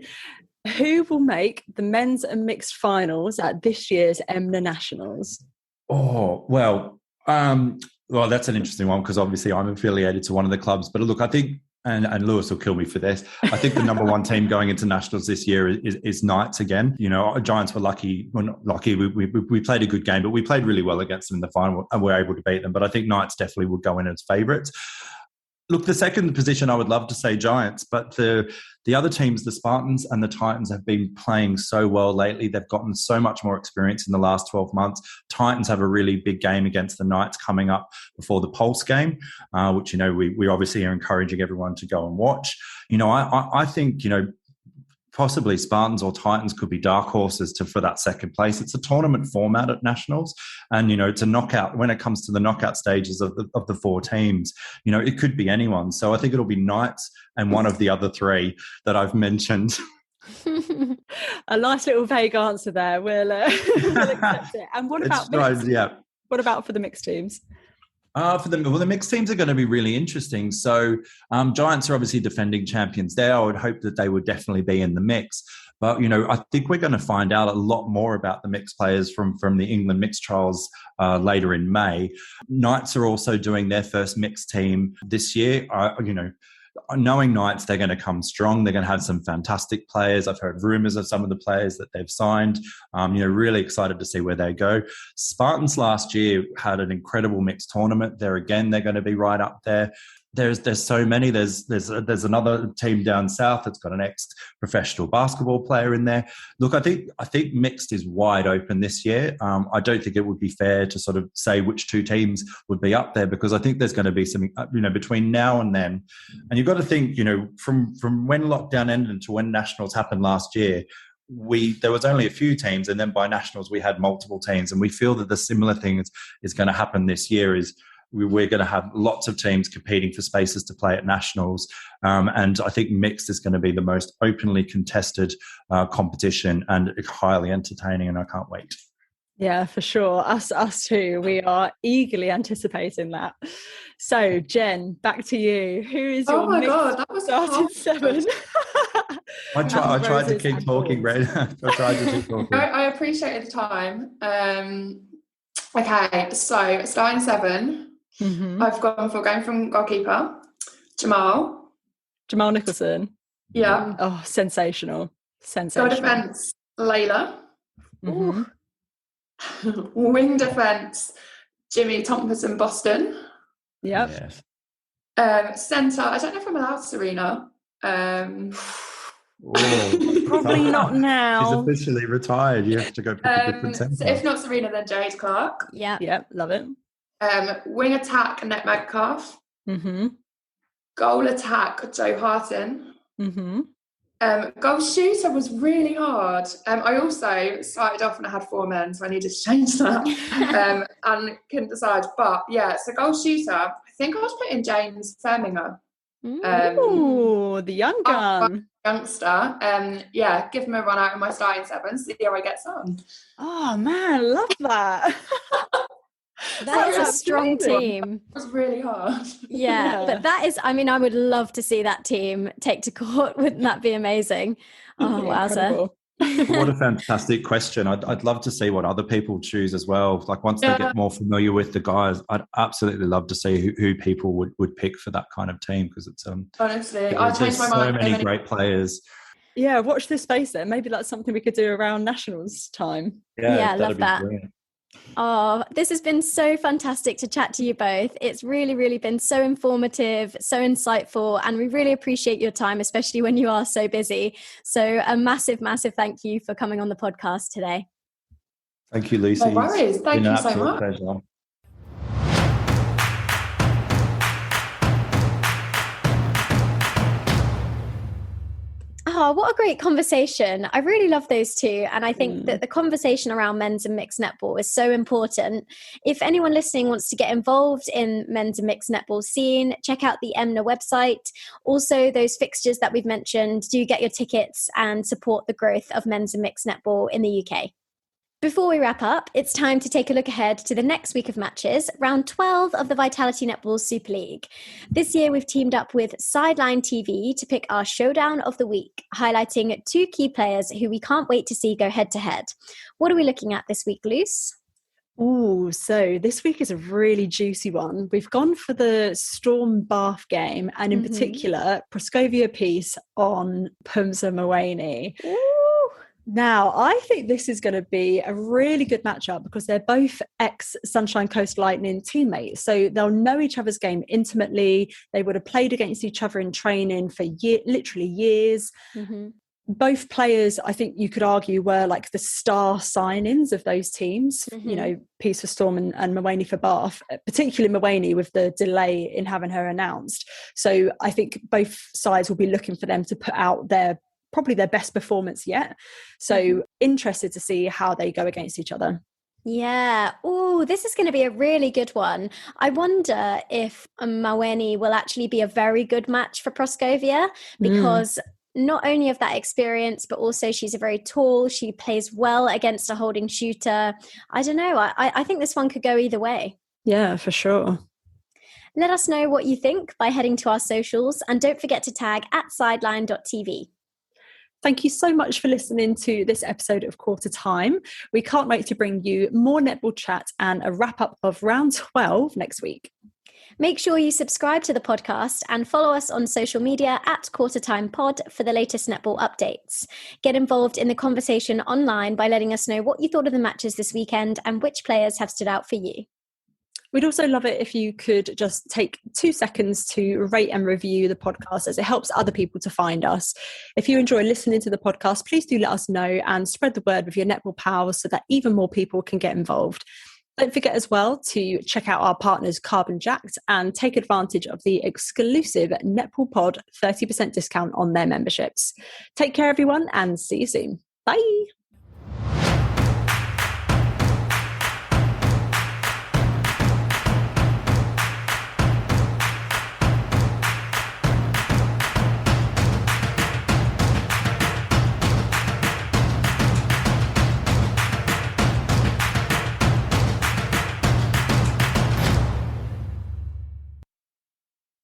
Who will make the men's and mixed finals at this year's EMMNA Nationals? Well, that's an interesting one because obviously I'm affiliated to one of the clubs. But look, I think and Lewis will kill me for this. I think the number one team going into nationals this year is Knights again. You know, Giants were lucky. Well, not lucky. We played a good game, but we played really well against them in the final and were able to beat them. But I think Knights definitely would go in as favourites. Look, the second position, I would love to say Giants, but the other teams, the Spartans and the Titans, have been playing so well lately. They've gotten so much more experience in the last 12 months. Titans have a really big game against the Knights coming up before the Pulse game, which, you know, we obviously are encouraging everyone to go and watch. You know, I think, you know, possibly Spartans or Titans could be dark horses for that second place. It's a tournament format at nationals, and you know, it's a knockout. When it comes to the knockout stages of the four teams, you know, it could be anyone. So I think it'll be Knights and one of the other three that I've mentioned. A nice little vague answer there. We'll accept it. And what about what about for the mixed teams? The mixed teams are going to be really interesting. So Giants are obviously defending champions there. I would hope that they would definitely be in the mix. But, you know, I think we're going to find out a lot more about the mixed players from the England mixed trials later in May. Knights are also doing their first mixed team this year. You know, knowing Knights, they're going to come strong. They're going to have some fantastic players. I've heard rumours of some of the players that they've signed. You know, really excited to see where they go. Spartans last year had an incredible mixed tournament. They're going to be right up there. There's so many. There's another team down south that's got an ex-professional basketball player in there. Look, I think mixed is wide open this year. I don't think it would be fair to sort of say which two teams would be up there, because I think there's going to be some, you know, between now and then. And you've got to think, you know, from when lockdown ended to when nationals happened last year, there was only a few teams, and then by nationals we had multiple teams, and we feel that the similar thing is going to happen this year. Is we're going to have lots of teams competing for spaces to play at nationals. And I think mixed is going to be the most openly contested competition, and highly entertaining, and I can't wait. Yeah, for sure. Us too. We are eagerly anticipating that. So, Jen, back to you. Who is your starting seven? I tried to keep talking, Red. I tried to keep talking. I appreciated the time. Okay, so starting seven. Mm-hmm. I've gone from goalkeeper, Jamal Nicholson. Yeah. Oh, sensational. Goal defence, Layla. Mm-hmm. Wing defence, Jimmy Thompson, Boston. Yep. Yes. Centre, I don't know if I'm allowed Serena. Probably not now. She's officially retired. You have to go pick a different centre. So if not Serena, then Jade Clark. Yeah. Yep, love it. Wing attack, Annette Metcalf. Mm-hmm. Goal attack, Jo Harton. Mm-hmm. Goal shooter was really hard. I also started off and I had four men, so I needed to change that and couldn't decide. But yeah, so goal shooter, I think I was putting James Firminger. The young gun. Youngster. Yeah, give him a run out in my starting seven, see how I get on. Oh man, love that. That is a strong team. It was really hard. Yeah, but that is, I mean, I would love to see that team take to court. Wouldn't that be amazing? Oh, wowza. What a fantastic question. I'd love to see what other people choose as well. Like once they get more familiar with the guys, I'd absolutely love to see who people would pick for that kind of team, because it's honestly, I changed my mind. So many great players. Yeah, watch this space then. Maybe that's something we could do around nationals time. Yeah, I love that. Brilliant. Oh, this has been so fantastic to chat to you both. It's really, really been so informative, so insightful, and we really appreciate your time, especially when you are so busy. So a massive, massive thank you for coming on the podcast today. Thank you, Lucy. No worries. Thank you so much. Pleasure. Oh, what a great conversation. I really love those two. And I think that the conversation around men's and mixed netball is so important. If anyone listening wants to get involved in men's and mixed netball scene, check out the EMMNA website. Also, those fixtures that we've mentioned, do get your tickets and support the growth of men's and mixed netball in the UK. Before we wrap up, it's time to take a look ahead to the next week of matches, round 12 of the Vitality Netball Superleague. This year, we've teamed up with Sideline TV to pick our showdown of the week, highlighting two key players who we can't wait to see go head-to-head. What are we looking at this week, Luce? Oh, so this week is a really juicy one. We've gone for the Storm Bath game, and in particular, Praskovia piece on Pumza Mawani. Now, I think this is going to be a really good matchup because they're both ex-Sunshine Coast Lightning teammates. So they'll know each other's game intimately. They would have played against each other in training for literally years. Both players, I think you could argue, were like the star signings of those teams, you know, Peace for Storm and Mawani for Bath, particularly Mawani with the delay in having her announced. So I think both sides will be looking for them to put out probably their best performance yet. So interested to see how they go against each other. Yeah. Oh, this is going to be a really good one. I wonder if Mawani will actually be a very good match for Praskovia, because not only of that experience, but also she's a very tall, she plays well against a holding shooter. I don't know. I think this one could go either way. Yeah, for sure. Let us know what you think by heading to our socials, and don't forget to tag @sideline.tv. Thank you so much for listening to this episode of Qtr Time. We can't wait to bring you more netball chat and a wrap up of round 12 next week. Make sure you subscribe to the podcast and follow us on social media @Qtr Time Pod for the latest netball updates. Get involved in the conversation online by letting us know what you thought of the matches this weekend and which players have stood out for you. We'd also love it if you could just take 2 seconds to rate and review the podcast, as it helps other people to find us. If you enjoy listening to the podcast, please do let us know and spread the word with your netball pals so that even more people can get involved. Don't forget as well to check out our partners Carbon Jacked and take advantage of the exclusive Netball Pod 30% discount on their memberships. Take care everyone, and see you soon. Bye.